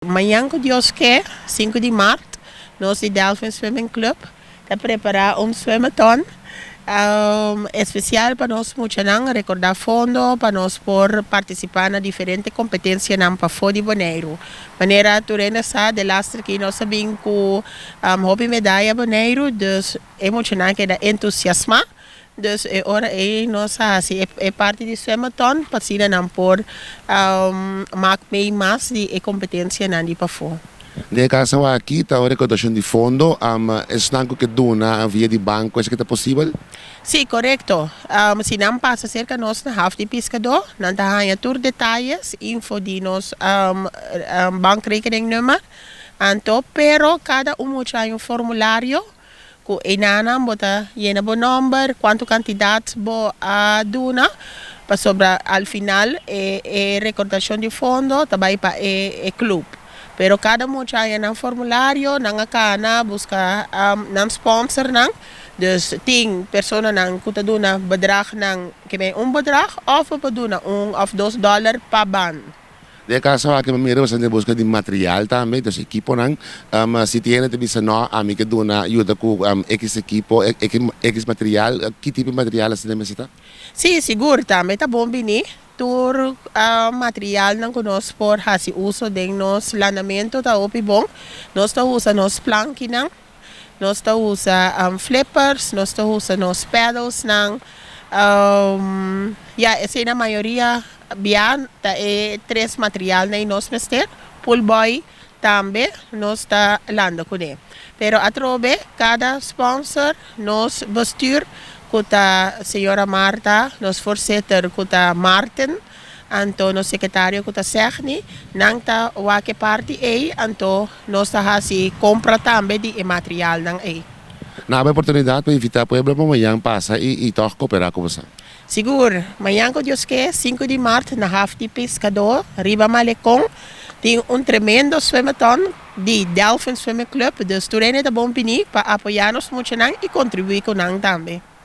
Amanhã, com Deus quer, 5 de março, nós de Delphin Swimming Club está preparar swim-a-thon especial para nós muitos recordar fundo para nós por participar na diferentes competências na para de Bonaire. Maneira turena sa de lastre que nós sabemos que hobby medalha Bonaire, dus emocional que da entusiasma. Dus ora nós assim é parte de swim-a-thon para se não por maak mee mais de competência na di para Nel caso aqui, está a recordação de fundo, é stanco que dona via de banco, é que está possível? Sim, correto. Se não passa cerca de nós na half de pescador, não está aí tour detalhes, info de nos bankrekening nummer. Então, pero cada tem formulário com enana bota llena bo number, quanto quantidade bo dona, para sobre al final recordação de fundo, também para club. Pero cada muchacha ng formularyo, nangakana, busca ng sponsor ng, dus ting persona ng kutaduna bedrag ng kime bedrag of paduna of $2 pa ban. Nel caso aqui, mamira, você busca de material também, dos equipo ng, se tiene de bisa no, que dona ajuda com X equipo, X material, que tipo de material você necessita? Sim, seguro também, tá bom, bini. Tur material ng conosco por hasi uso de nos lanamento ta opi bom. Nós ta usa nos planki nang. Nós ta usa flippers, nós ta usa nos pedals nang. Essa na maioria biyan ta tres material na nos mester. Pull boy também nós ta landa com ele. Pero atrobe cada sponsor nos bestuur kuta senhora Marta, nos voorzitter kuta Martin, anto nos secretário kuta Segni, nang ta wake party anto nos ta hasi compra tambe di material ng Na oportunidade para invitar pueblo amanhã passa e toca cooperar com você. Seguro, amanhã com Deus que 5 de março na half de pescador, Riba Malecon, tem tremendo swim-a-thon de Delphin Swimming Club, dus turene da bom pini para apoiar nos muito e contribuir com nang também.